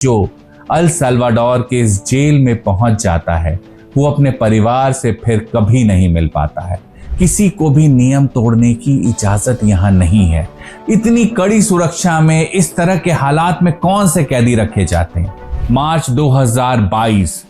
जो El Salvador के इस जेल में पहुंच जाता है वो अपने परिवार से फिर कभी नहीं मिल पाता है। किसी को भी नियम तोड़ने की इजाजत यहाँ नहीं है। इतनी कड़ी सुरक्षा में इस तरह के हालात में कौन से कैदी रखे जाते हैं। मार्च 2022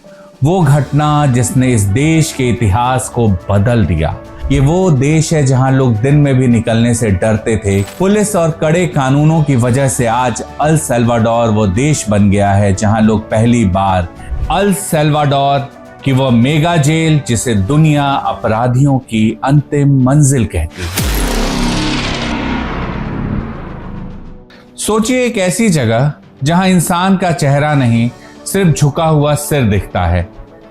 वो घटना जिसने इस देश के इतिहास को बदल दिया। ये वो देश है जहां लोग दिन में भी निकलने से डरते थे। पुलिस और कड़े कानूनों की वजह से आज अल सल्वाडोर वो देश बन गया है जहां लोग पहली बार अल सल्वाडोर की वो मेगा जेल, जिसे दुनिया अपराधियों की अंतिम मंजिल कहती है। सोचिए एक ऐसी जगह जहां इंसान का चेहरा नहीं सिर्फ झुका हुआ सिर दिखता है,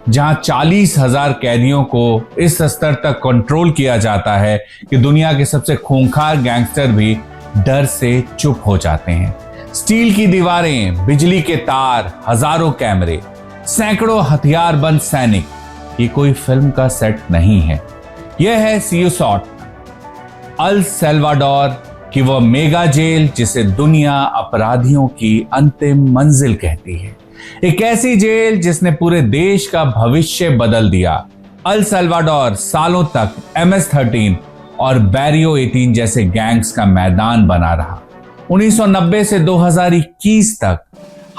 जहां 40,000 कैदियों को इस स्तर तक कंट्रोल किया जाता है कि दुनिया के सबसे खूंखार गैंगस्टर भी डर से चुप हो जाते हैं। स्टील की दीवारें, बिजली के तार, हजारों कैमरे, सैकड़ों हथियारबंद सैनिक, ये कोई फिल्म का सेट नहीं है। यह है सियूसॉट, अल सल्वाडोर की वो मेगा जेल जिसे दुनिया अपराधियों की अंतिम मंजिल कहती है। एक ऐसी जेल जिसने पूरे देश का भविष्य बदल दिया। अल सल्वाडोर सालों तक MS-13 और बैरियो 18 जैसे गैंग्स का मैदान बना रहा। 1990 से 2021 तक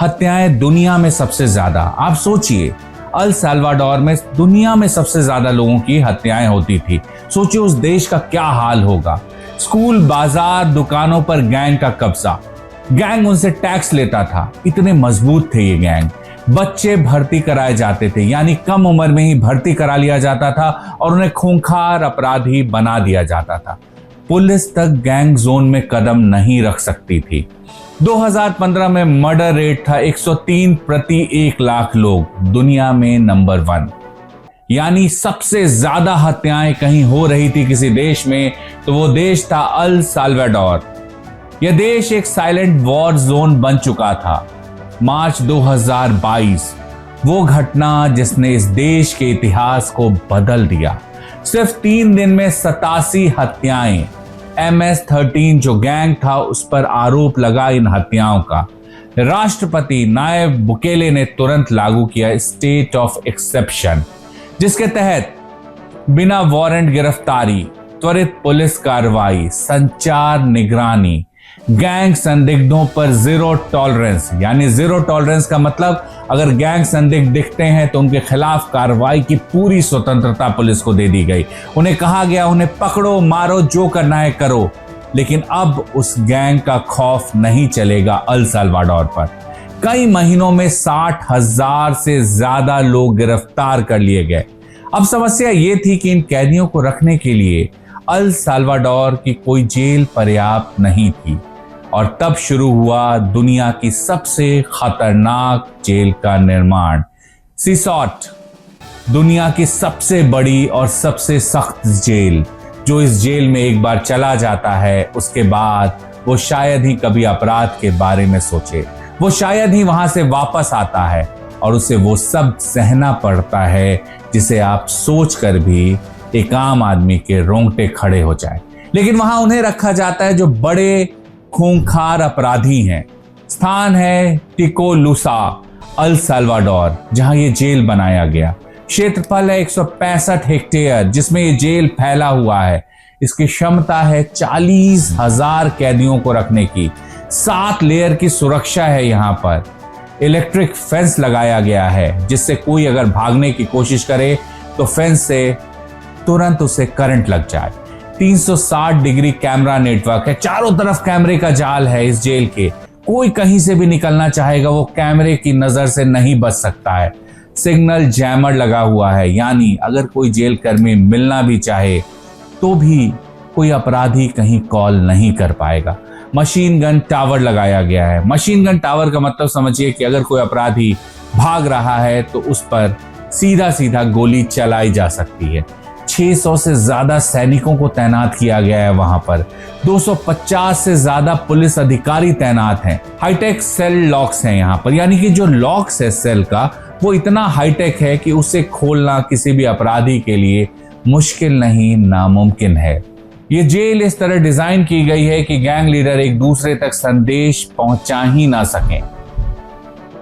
हत्याएं दुनिया में सबसे ज्यादा। आप सोचिए, अल सल्वाडोर में दुनिया में सबसे ज्यादा लोगों की हत्याएं होती थी। सोचिए उस देश का क्या हाल होगा। स्कूल, बाजार, दुकानों पर गैंग का कब्जा। गैंग उनसे टैक्स लेता था, इतने मजबूत थे ये गैंग। बच्चे भर्ती कराए जाते थे, यानी कम उम्र में ही भर्ती करा लिया जाता था और उन्हें खूंखार अपराधी बना दिया जाता था। पुलिस तक गैंग जोन में कदम नहीं रख सकती थी। 2015 में मर्डर रेट था 103 प्रति 1 लाख लोग, दुनिया में नंबर 1। यानी सबसे ज्यादा हत्याएं कहीं हो रही थी किसी देश में तो वो देश था अल सल्वाडोर। यह देश एक साइलेंट वॉर जोन बन चुका था। मार्च 2022 वो घटना जिसने इस देश के इतिहास को बदल दिया। सिर्फ 3 दिन में 87 हत्याएं। MS-13 जो गैंग था उस पर आरोप लगा इन हत्याओं का। राष्ट्रपति नायब बुकेले ने तुरंत लागू किया स्टेट ऑफ एक्सेप्शन, जिसके तहत बिना वारंट गिरफ्तारी, त्वरित पुलिस कार्रवाई, संचार निगरानी, गैंग संदिग्धों पर जीरो टॉलरेंस। यानी जीरो टॉलरेंस का मतलब अगर गैंग संदिग्ध दिखते हैं तो उनके खिलाफ कार्रवाई की पूरी स्वतंत्रता पुलिस को दे दी गई। उन्हें कहा गया उन्हें पकड़ो, मारो, जो करना है करो। लेकिन अब उस गैंग का खौफ नहीं चलेगा अल सल्वाडोर पर। कई महीनों में 60,000 से ज्यादा लोग गिरफ्तार कर लिए गए। अब समस्या ये थी कि इन कैदियों को रखने के लिए अल सल्वाडोर की कोई जेल पर्याप्त नहीं थी और तब शुरू हुआ दुनिया की सबसे खतरनाक जेल का निर्माण। सियूसॉट, दुनिया की सबसे बड़ी और सबसे सख्त जेल। जो इस जेल में एक बार चला जाता है उसके बाद वो शायद ही कभी अपराध के बारे में सोचे। वो शायद ही वहां से वापस आता है और उसे वो सब सहना पड़ता है जिसे आप सोचकर भी एक आम आदमी के रोंगटे खड़े हो जाए। लेकिन वहां उन्हें रखा जाता है जो बड़े खूंखार अपराधी हैं। स्थान है टिकोलुसा, अल सल्वाडोर, जहां ये जेल बनाया गया। क्षेत्रफल है 165 हेक्टेयर जिसमें ये जेल फैला हुआ है। इसकी क्षमता है 40,000 कैदियों को रखने की। 7 लेयर की सुरक्षा है यहाँ पर। इलेक्ट्रिक फेंस लगाया गया है जिससे कोई अगर भागने की कोशिश करे तो फेंस से तुरंत उसे करंट लग जाए। 360 डिग्री कैमरा नेटवर्क है, चारों तरफ कैमरे का जाल है इस जेल के। कोई कहीं से भी निकलना चाहेगा वो कैमरे की नजर से नहीं बच सकता है। सिग्नल जैमर लगा हुआ है, यानी अगर कोई जेल कर्मी मिलना भी चाहे तो भी कोई अपराधी कहीं कॉल नहीं कर पाएगा। मशीन गन टावर लगाया गया है। मशीन गन टावर का मतलब समझिए कि अगर कोई अपराधी भाग रहा है तो उस पर सीधा सीधा गोली चलाई जा सकती है। 600 से ज्यादा सैनिकों को तैनात किया गया है वहां पर। 250 से ज्यादा पुलिस अधिकारी तैनात हैं। हाईटेक सेल लॉक्स हैं यहाँ पर, यानी कि जो लॉक्स है सेल का वो इतना हाईटेक है कि उसे खोलना किसी भी अपराधी के लिए मुश्किल नहीं, नामुमकिन है। ये जेल इस तरह डिजाइन की गई है कि गैंग लीडर एक दूसरे तक संदेश पहुंचा ही ना सकें।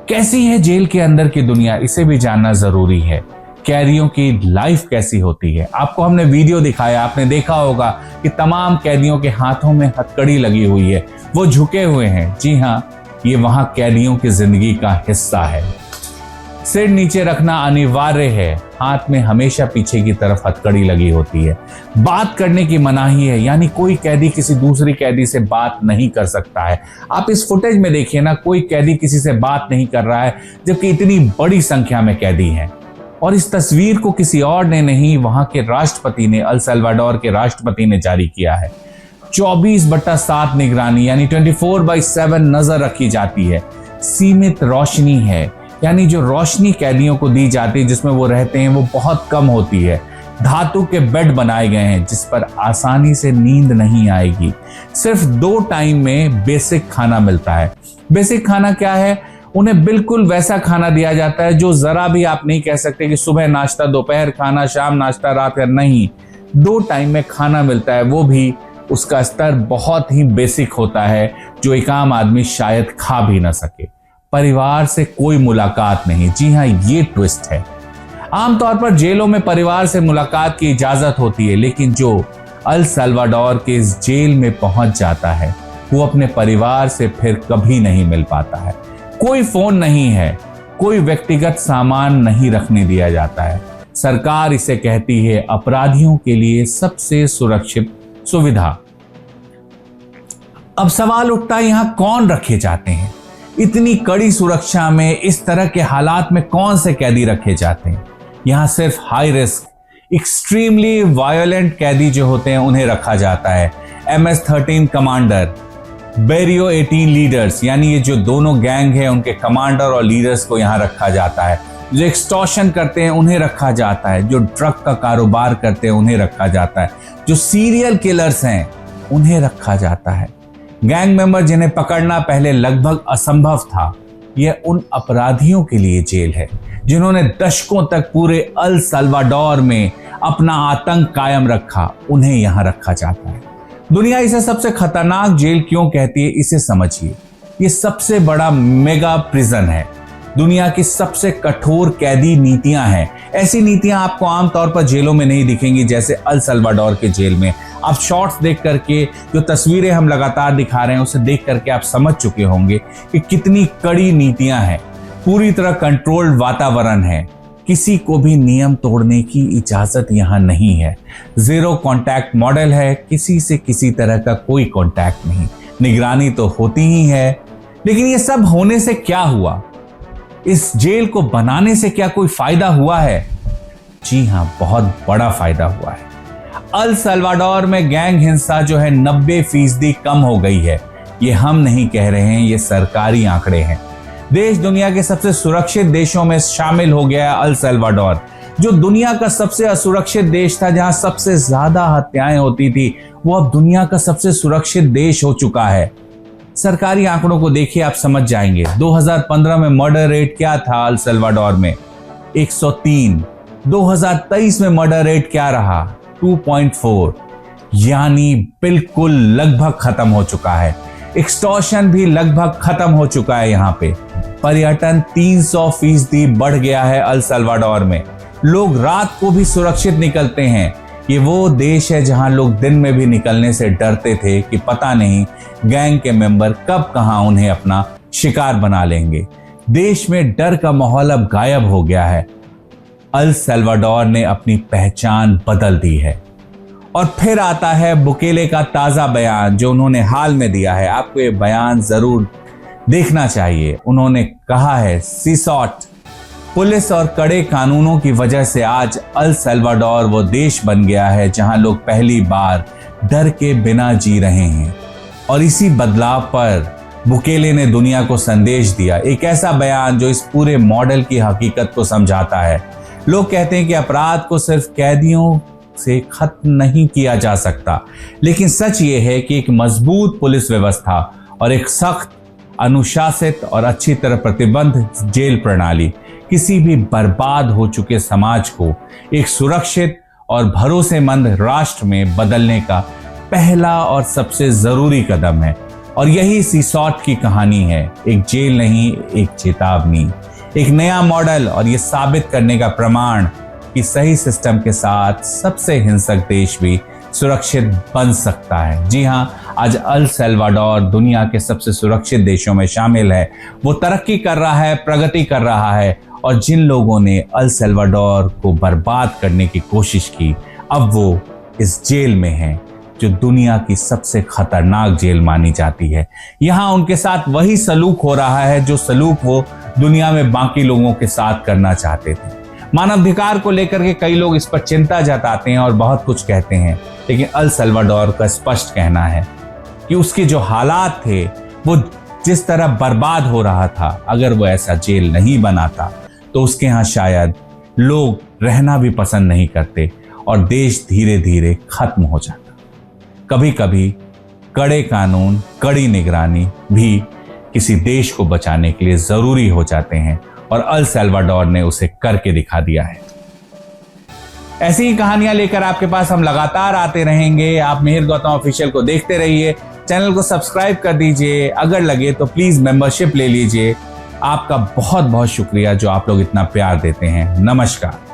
कैसी है जेल के अंदर की दुनिया, इसे भी जानना जरूरी है। कैदियों की लाइफ कैसी होती है, आपको हमने वीडियो दिखाया, आपने देखा होगा कि तमाम कैदियों के हाथों में हथकड़ी लगी हुई है, वो झुके हुए हैं। जी हाँ, ये वहां कैदियों की जिंदगी का हिस्सा है। सिर नीचे रखना अनिवार्य है, हाथ में हमेशा पीछे की तरफ हथकड़ी लगी होती है। बात करने की मनाही है, यानी कोई कैदी किसी दूसरी कैदी से बात नहीं कर सकता है। आप इस फुटेज में देखिए ना, कोई कैदी किसी से बात नहीं कर रहा है, जबकि इतनी बड़ी संख्या में कैदी हैं। और इस तस्वीर को किसी और ने नहीं, वहां के राष्ट्रपति ने, अल सल्वाडोर के राष्ट्रपति ने जारी किया है। 24/7 निगरानी, यानी 24/7 नजर रखी जाती है। सीमित रोशनी है, यानी जो रोशनी कैदियों को दी जाती है जिसमें वो रहते हैं, वो बहुत कम होती है। धातु के बेड बनाए गए हैं जिस पर आसानी से नींद नहीं आएगी। सिर्फ 2 टाइम में बेसिक खाना मिलता है। बेसिक खाना क्या है? उन्हें बिल्कुल वैसा खाना दिया जाता है जो जरा भी आप नहीं कह सकते कि सुबह नाश्ता, दोपहर खाना, शाम नाश्ता, रात का नहीं। 2 टाइम में खाना मिलता है, वो भी उसका स्तर बहुत ही बेसिक होता है जो एक आम आदमी शायद खा भी ना सके। परिवार से कोई मुलाकात नहीं। जी हाँ, ये ट्विस्ट है। आमतौर पर जेलों में परिवार से मुलाकात की इजाजत होती है, लेकिन जो अल सल्वाडोर के इस जेल में पहुंच जाता है वो अपने परिवार से फिर कभी नहीं मिल पाता है। कोई फोन नहीं है, कोई व्यक्तिगत सामान नहीं रखने दिया जाता है। सरकार इसे कहती है अपराधियों के लिए सबसे सुरक्षित सुविधा। अब सवाल उठता है, यहां कौन रखे जाते हैं? इतनी कड़ी सुरक्षा में इस तरह के हालात में कौन से कैदी रखे जाते हैं? यहां सिर्फ हाई रिस्क, एक्सट्रीमली वायलेंट कैदी जो होते हैं उन्हें रखा जाता है। MS-13 कमांडर, बेरियो 18 लीडर्स, यानी ये जो दोनों गैंग है उनके कमांडर और लीडर्स को यहां रखा जाता है। जो एक्सटॉर्शन करते हैं उन्हें रखा जाता है। जो ड्रग का कारोबार करते हैं उन्हें रखा जाता है। जो सीरियल किलर्स हैं उन्हें रखा जाता है। गैंग मेंबर जिन्हें पकड़ना पहले लगभग असंभव था, यह उन अपराधियों के लिए जेल है जिन्होंने दशकों तक पूरे अल सल्वाडोर में अपना आतंक कायम रखा, उन्हें यहां रखा जाता है। दुनिया इसे सबसे खतरनाक जेल क्यों कहती है, इसे समझिए। ये सबसे बड़ा मेगा प्रिजन है। दुनिया की सबसे कठोर कैदी नीतियां हैं। ऐसी नीतियां आपको आमतौर पर जेलों में नहीं दिखेंगी जैसे अल सल्वाडोर के जेल में। आप शॉर्ट्स देख करके, जो तस्वीरें हम लगातार दिखा रहे हैं, उसे देख करके आप समझ चुके होंगे कि कितनी कड़ी नीतियां हैं। पूरी तरह कंट्रोल्ड वातावरण है। किसी को भी नियम तोड़ने की इजाजत यहां नहीं है। 0 कॉन्टैक्ट मॉडल है, किसी से किसी तरह का कोई कॉन्टैक्ट नहीं। निगरानी तो होती ही है, लेकिन ये सब होने से क्या हुआ? इस जेल को बनाने से क्या कोई फायदा हुआ है? जी हां, बहुत बड़ा फायदा हुआ है। अल सल्वाडोर में गैंग हिंसा जो है 90% कम हो गई है। ये हम नहीं कह रहे हैं, ये सरकारी आंकड़े हैं। देश दुनिया के सबसे सुरक्षित देशों में शामिल हो गया अल सल्वाडोर। जो दुनिया का सबसे असुरक्षित देश था, जहां सबसे ज्यादा हत्याएं होती थी, वो अब दुनिया का सबसे सुरक्षित देश हो चुका है। सरकारी आंकड़ों को देखिए, आप समझ जाएंगे। 2015 में मर्डर रेट क्या था अल सल्वाडोर में? 103। 2023 में मर्डर रेट क्या रहा? 2.4, यानी बिल्कुल लगभग खत्म हो चुका है। एक्सटॉर्शन भी लगभग खत्म हो चुका है। यहाँ पे पर्यटन 300% बढ़ गया है अल सल्वाडोर में। लोग रात को भी सुरक्षित निकलते हैं। ये वो देश है जहां लोग दिन में भी निकलने से डरते थे कि पता नहीं गैंग के मेंबर कब कहां उन्हें अपना शिकार बना लेंगे। देश में डर का माहौल अब गायब हो गया है। अल सल्वाडोर ने अपनी पहचान बदल दी है। और फिर आता है बुकेले का ताजा बयान जो उन्होंने हाल में दिया है। आपको ये बयान जरूर देखना चाहिए। उन्होंने कहा है, सीसॉट, पुलिस और कड़े कानूनों की वजह से आज अल सल्वाडोर वो देश बन गया है जहां लोग पहली बार डर के बिना जी रहे हैं। और इसी बदलाव पर बुकेले ने दुनिया को संदेश दिया, एक ऐसा बयान जो इस पूरे मॉडल की हकीकत को समझाता है। लोग कहते हैं कि अपराध को सिर्फ कैदियों से खत्म नहीं किया जा सकता, लेकिन सच ये है कि एक मजबूत पुलिस व्यवस्था और एक सख्त, अनुशासित और अच्छी तरह प्रतिबंध जेल प्रणाली किसी भी बर्बाद हो चुके समाज को एक सुरक्षित और भरोसेमंद राष्ट्र में बदलने का पहला और सबसे जरूरी कदम है। और यही सीसॉट की कहानी है, एक जेल नहीं, एक चेतावनी, एक नया मॉडल और ये साबित करने का प्रमाण कि सही सिस्टम के साथ सबसे हिंसक देश भी सुरक्षित बन सकता है। जी हाँ, आज अल सल्वाडोर दुनिया के सबसे सुरक्षित देशों में शामिल है। वो तरक्की कर रहा है, प्रगति कर रहा है, और जिन लोगों ने अल सल्वाडोर को बर्बाद करने की कोशिश की, अब वो इस जेल में हैं, जो दुनिया की सबसे खतरनाक जेल मानी जाती है। यहाँ उनके साथ वही सलूक हो रहा है जो सलूक वो दुनिया में बाकी लोगों के साथ करना चाहते थे। मानवाधिकार को लेकर के कई लोग इस पर चिंता जताते हैं और बहुत कुछ कहते हैं, लेकिन अल सल्वाडोर का स्पष्ट कहना है कि उसके जो हालात थे, वो जिस तरह बर्बाद हो रहा था, अगर वो ऐसा जेल नहीं बनाता तो उसके यहाँ शायद लोग रहना भी पसंद नहीं करते और देश धीरे धीरे खत्म हो जाता। कभी कभी कड़े कानून, कड़ी निगरानी भी किसी देश को बचाने के लिए जरूरी हो जाते हैं, और अल सल्वाडोर ने उसे करके दिखा दिया है। ऐसी ही कहानियां लेकर आपके पास हम लगातार आते रहेंगे। आप मिहिर गौतम ऑफिशियल को देखते रहिए, चैनल को सब्सक्राइब कर दीजिए, अगर लगे तो प्लीज मेंबरशिप ले लीजिए। आपका बहुत बहुत शुक्रिया जो आप लोग इतना प्यार देते हैं। नमस्कार।